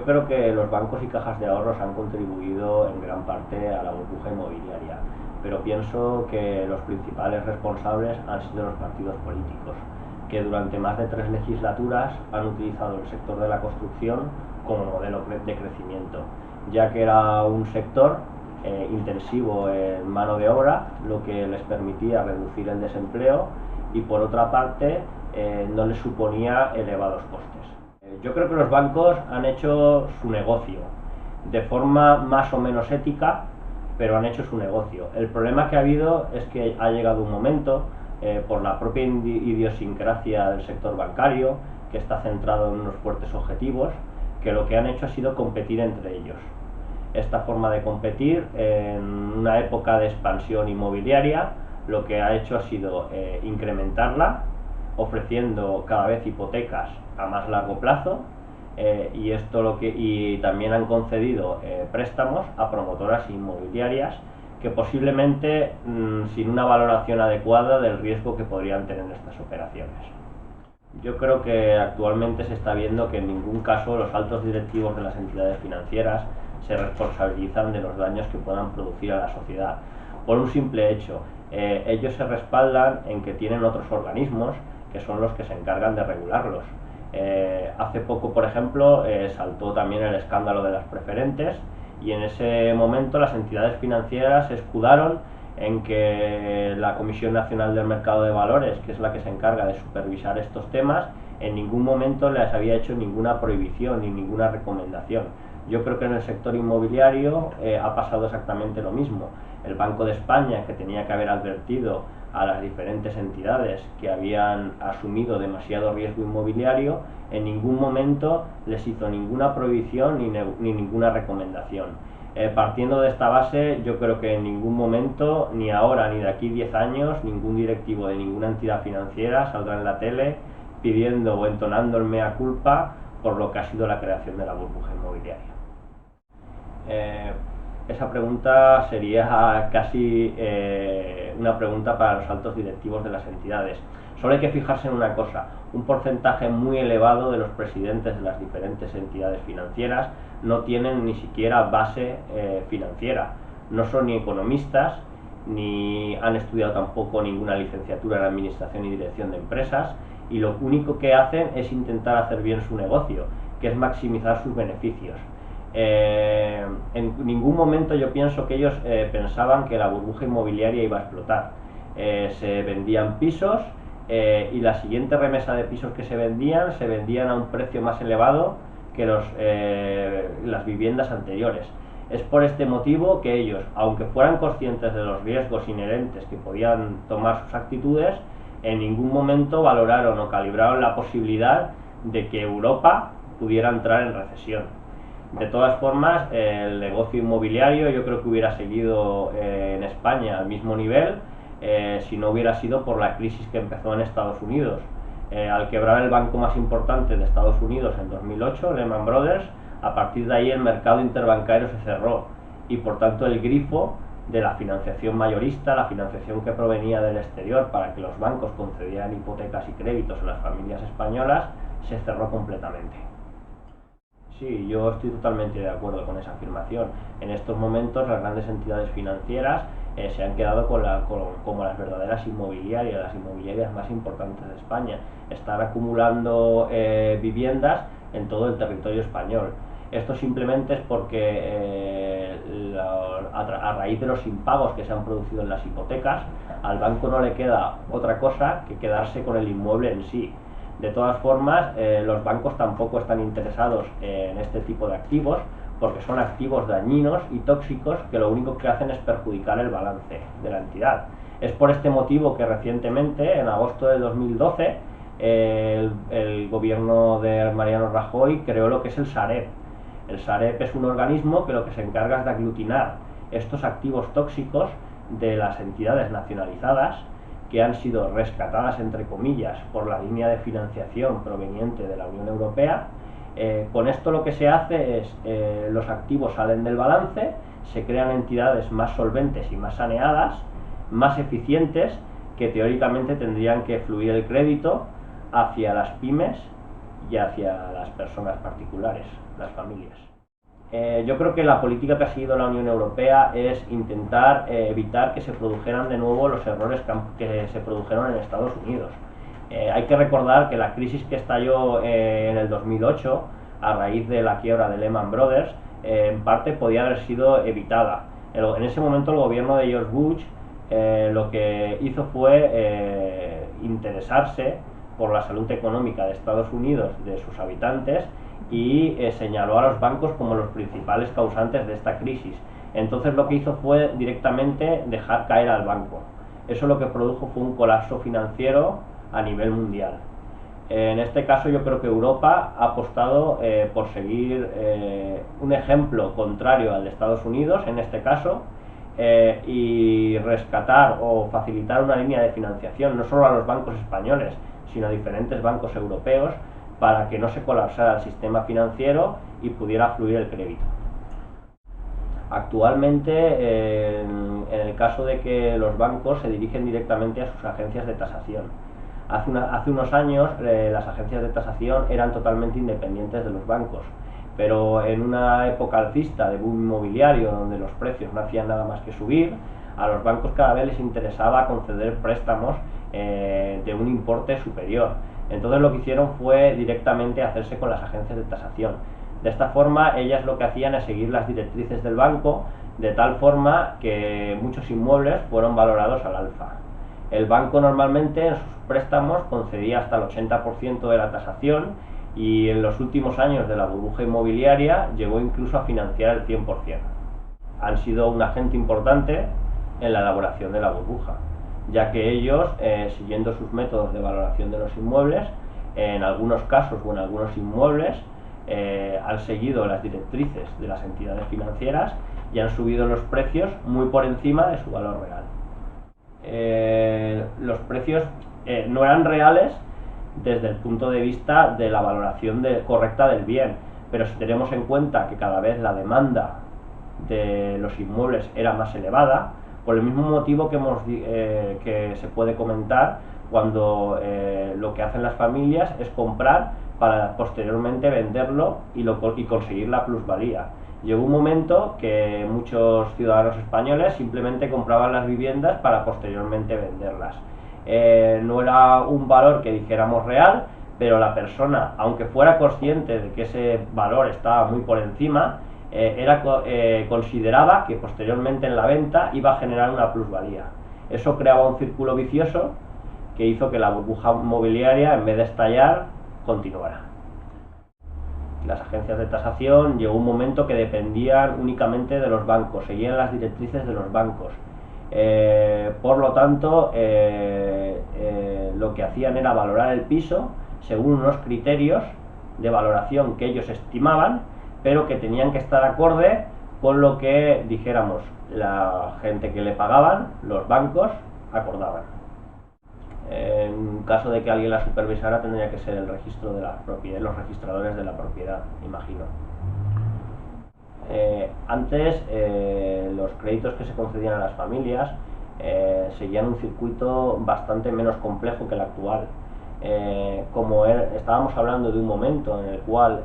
creo que los bancos y cajas de ahorros han contribuido en gran parte a la burbuja inmobiliaria, pero pienso que los principales responsables han sido los partidos políticos, que durante más de 3 legislaturas han utilizado el sector de la construcción como modelo de crecimiento, ya que era un sector intensivo en mano de obra, lo que les permitía reducir el desempleo y por otra parte no les suponía elevados costes. Yo creo que los bancos han hecho su negocio de forma más o menos ética, pero han hecho su negocio. El problema que ha habido es que ha llegado un momento, por la propia idiosincrasia del sector bancario, que está centrado en unos fuertes objetivos, que lo que han hecho ha sido competir entre ellos. Esta forma de competir en una época de expansión inmobiliaria lo que ha hecho ha sido incrementarla, ofreciendo cada vez hipotecas a más largo plazo, y también han concedido préstamos a promotoras inmobiliarias que posiblemente sin una valoración adecuada del riesgo que podrían tener estas operaciones. Yo creo que actualmente se está viendo que en ningún caso los altos directivos de las entidades financieras se responsabilizan de los daños que puedan producir a la sociedad, por un simple hecho. Ellos se respaldan en que tienen otros organismos que son los que se encargan de regularlos. Hace poco, por ejemplo, saltó también el escándalo de las preferentes, y en ese momento las entidades financieras se escudaron en que la Comisión Nacional del Mercado de Valores, que es la que se encarga de supervisar estos temas, en ningún momento les había hecho ninguna prohibición ni ninguna recomendación. Yo creo que en el sector inmobiliario ha pasado exactamente lo mismo. El Banco de España, que tenía que haber advertido a las diferentes entidades que habían asumido demasiado riesgo inmobiliario, en ningún momento les hizo ninguna prohibición ni ninguna recomendación. Partiendo de esta base, yo creo que en ningún momento, ni ahora ni de aquí 10 años, ningún directivo de ninguna entidad financiera saldrá en la tele pidiendo o entonando el mea culpa por lo que ha sido la creación de la burbuja inmobiliaria. Esa pregunta sería casi una pregunta para los altos directivos de las entidades. Solo hay que fijarse en una cosa: un porcentaje muy elevado de los presidentes de las diferentes entidades financieras no tienen ni siquiera base financiera, no son ni economistas, ni han estudiado tampoco ninguna licenciatura en administración y dirección de empresas, y lo único que hacen es intentar hacer bien su negocio, que es maximizar sus beneficios. En ningún momento yo pienso que ellos pensaban que la burbuja inmobiliaria iba a explotar. Se vendían pisos y la siguiente remesa de pisos que se vendían a un precio más elevado que las viviendas anteriores. Es por este motivo que ellos, aunque fueran conscientes de los riesgos inherentes que podían tomar sus actitudes, en ningún momento valoraron o calibraron la posibilidad de que Europa pudiera entrar en recesión. De todas formas, el negocio inmobiliario yo creo que hubiera seguido en España al mismo nivel si no hubiera sido por la crisis que empezó en Estados Unidos. Al quebrar el banco más importante de Estados Unidos en 2008, Lehman Brothers, a partir de ahí el mercado interbancario se cerró y por tanto el grifo de la financiación mayorista, la financiación que provenía del exterior para que los bancos concedieran hipotecas y créditos a las familias españolas, se cerró completamente. Sí, yo estoy totalmente de acuerdo con esa afirmación. En estos momentos las grandes entidades financieras se han quedado como las verdaderas inmobiliarias, las inmobiliarias más importantes de España. Están acumulando viviendas en todo el territorio español. Esto simplemente es porque a raíz de los impagos que se han producido en las hipotecas, al banco no le queda otra cosa que quedarse con el inmueble en sí. De todas formas, los bancos tampoco están interesados en este tipo de activos, porque son activos dañinos y tóxicos que lo único que hacen es perjudicar el balance de la entidad. Es por este motivo que recientemente, en agosto de 2012, el gobierno de Mariano Rajoy creó lo que es el Sareb. El Sareb es un organismo que lo que se encarga es de aglutinar estos activos tóxicos de las entidades nacionalizadas que han sido rescatadas, entre comillas, por la línea de financiación proveniente de la Unión Europea. Con esto lo que se hace es, los activos salen del balance, se crean entidades más solventes y más saneadas, más eficientes, que teóricamente tendrían que fluir el crédito hacia las pymes y hacia las personas particulares, las familias. Yo creo que la política que ha seguido la Unión Europea es intentar evitar que se produjeran de nuevo los errores que se produjeron en Estados Unidos. Hay que recordar que la crisis que estalló en el 2008 a raíz de la quiebra de Lehman Brothers en parte podía haber sido evitada. En ese momento el gobierno de George Bush lo que hizo fue interesarse por la salud económica de Estados Unidos, de sus habitantes, y señaló a los bancos como los principales causantes de esta crisis. Entonces lo que hizo fue directamente dejar caer al banco. Eso lo que produjo fue un colapso financiero a nivel mundial. En este caso yo creo que Europa ha apostado por seguir un ejemplo contrario al de Estados Unidos, en este caso, y rescatar o facilitar una línea de financiación no solo a los bancos españoles, sino a diferentes bancos europeos, para que no se colapsara el sistema financiero y pudiera fluir el crédito. Actualmente, en el caso de que los bancos se dirigen directamente a sus agencias de tasación. Hace unos años las agencias de tasación eran totalmente independientes de los bancos, pero en una época alcista de boom inmobiliario donde los precios no hacían nada más que subir, a los bancos cada vez les interesaba conceder préstamos de un importe superior. Entonces lo que hicieron fue directamente hacerse con las agencias de tasación. De esta forma ellas lo que hacían es seguir las directrices del banco, de tal forma que muchos inmuebles fueron valorados al alza. El banco normalmente en sus préstamos concedía hasta el 80% de la tasación y en los últimos años de la burbuja inmobiliaria llegó incluso a financiar el 100%. Han sido un agente importante en la elaboración de la burbuja, ya que ellos, siguiendo sus métodos de valoración de los inmuebles, en algunos casos o en algunos inmuebles, han seguido las directrices de las entidades financieras y han subido los precios muy por encima de su valor real. Los precios no eran reales desde el punto de vista de la valoración correcta del bien, pero si tenemos en cuenta que cada vez la demanda de los inmuebles era más elevada, por el mismo motivo que se puede comentar cuando lo que hacen las familias es comprar para posteriormente venderlo y conseguir la plusvalía. Llegó un momento que muchos ciudadanos españoles simplemente compraban las viviendas para posteriormente venderlas. No era un valor que dijéramos real, pero la persona, aunque fuera consciente de que ese valor estaba muy por encima, consideraba que posteriormente en la venta iba a generar una plusvalía. Eso creaba un círculo vicioso que hizo que la burbuja inmobiliaria, en vez de estallar, continuara. Las agencias de tasación llegó un momento que dependían únicamente de los bancos, seguían las directrices de los bancos. Por lo tanto, lo que hacían era valorar el piso según unos criterios de valoración que ellos estimaban, pero que tenían que estar acorde con lo que, dijéramos, la gente que le pagaban, los bancos, acordaban. En caso de que alguien la supervisara, tendría que ser el registro de la propiedad, los registradores de la propiedad, imagino. Antes, los créditos que se concedían a las familias seguían un circuito bastante menos complejo que el actual. Estábamos hablando de un momento en el cual,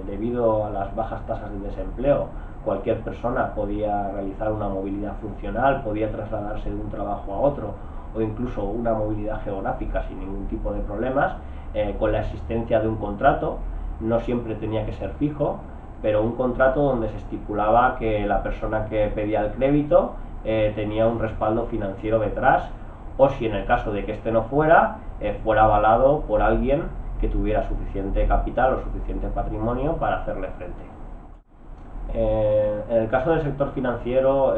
debido a las bajas tasas de desempleo, cualquier persona podía realizar una movilidad funcional, podía trasladarse de un trabajo a otro, o incluso una movilidad geográfica sin ningún tipo de problemas, con la existencia de un contrato. No siempre tenía que ser fijo, pero un contrato donde se estipulaba que la persona que pedía el crédito tenía un respaldo financiero detrás, o si en el caso de que este no fuera avalado por alguien que tuviera suficiente capital o suficiente patrimonio para hacerle frente. En el caso del sector financiero,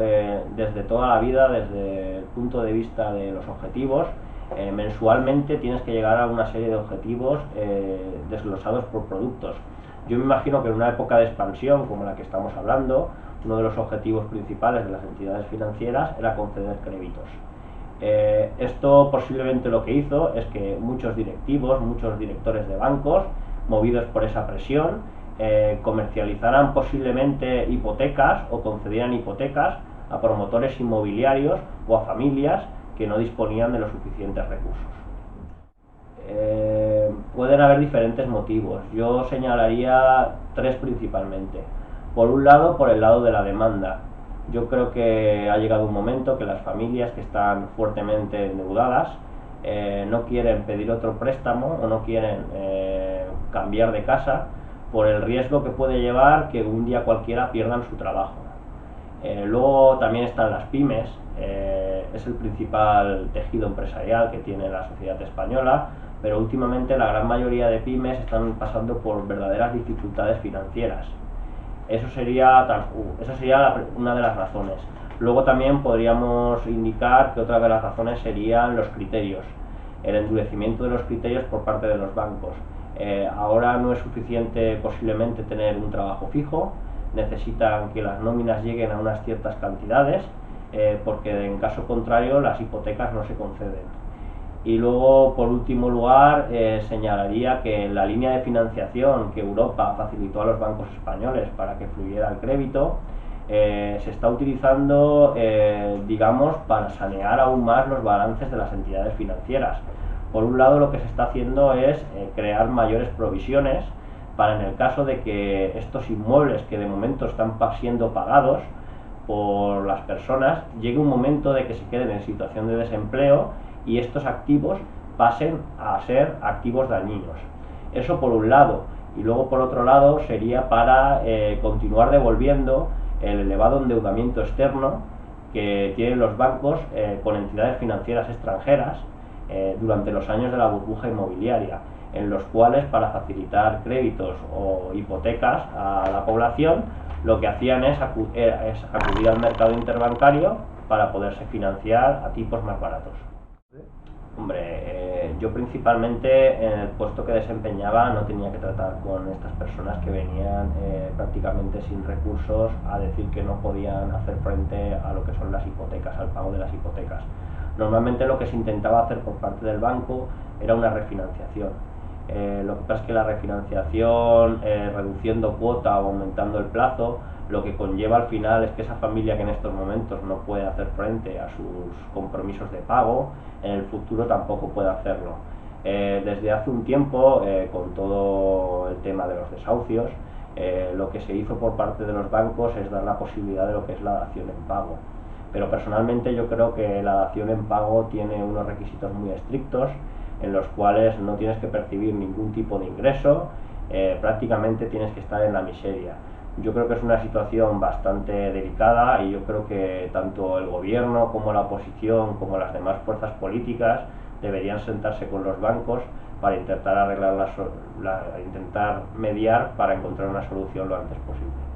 desde toda la vida, desde el punto de vista de los objetivos, mensualmente tienes que llegar a una serie de objetivos desglosados por productos. Yo me imagino que en una época de expansión como la que estamos hablando, uno de los objetivos principales de las entidades financieras era conceder créditos. Esto posiblemente lo que hizo es que muchos directivos, muchos directores de bancos, movidos por esa presión, comercializaran posiblemente hipotecas o concedieran hipotecas a promotores inmobiliarios o a familias que no disponían de los suficientes recursos. Pueden haber diferentes motivos. Yo señalaría tres principalmente. Por un lado, por el lado de la demanda. Yo creo que ha llegado un momento que las familias que están fuertemente endeudadas no quieren pedir otro préstamo o no quieren cambiar de casa por el riesgo que puede llevar que un día cualquiera pierdan su trabajo. Luego también están las pymes, es el principal tejido empresarial que tiene la sociedad española, pero últimamente la gran mayoría de pymes están pasando por verdaderas dificultades financieras. Esa sería una de las razones. Luego también podríamos indicar que otra de las razones serían los criterios, el endurecimiento de los criterios por parte de los bancos. Ahora no es suficiente posiblemente tener un trabajo fijo, necesitan que las nóminas lleguen a unas ciertas cantidades, porque en caso contrario las hipotecas no se conceden. Y luego, por último lugar, señalaría que en la línea de financiación que Europa facilitó a los bancos españoles para que fluyera el crédito, se está utilizando, digamos, para sanear aún más los balances de las entidades financieras. Por un lado, lo que se está haciendo es crear mayores provisiones para, en el caso de que estos inmuebles que de momento están siendo pagados por las personas, llegue un momento de que se queden en situación de desempleo y estos activos pasen a ser activos dañinos. Eso por un lado. Y luego por otro lado sería para continuar devolviendo el elevado endeudamiento externo que tienen los bancos con entidades financieras extranjeras durante los años de la burbuja inmobiliaria, en los cuales, para facilitar créditos o hipotecas a la población, lo que hacían es acudir al mercado interbancario para poderse financiar a tipos más baratos. Hombre, yo principalmente en el puesto que desempeñaba no tenía que tratar con estas personas que venían prácticamente sin recursos a decir que no podían hacer frente a lo que son las hipotecas, al pago de las hipotecas. Normalmente lo que se intentaba hacer por parte del banco era una refinanciación. Lo que pasa es que la refinanciación, reduciendo cuota o aumentando el plazo, lo que conlleva al final es que esa familia que en estos momentos no puede hacer frente a sus compromisos de pago, en el futuro tampoco puede hacerlo. Desde hace un tiempo, con todo el tema de los desahucios, lo que se hizo por parte de los bancos es dar la posibilidad de lo que es la dación en pago. Pero personalmente yo creo que la dación en pago tiene unos requisitos muy estrictos, en los cuales no tienes que percibir ningún tipo de ingreso, prácticamente tienes que estar en la miseria. Yo creo que es una situación bastante delicada y yo creo que tanto el gobierno como la oposición como las demás fuerzas políticas deberían sentarse con los bancos para intentar arreglar intentar mediar para encontrar una solución lo antes posible.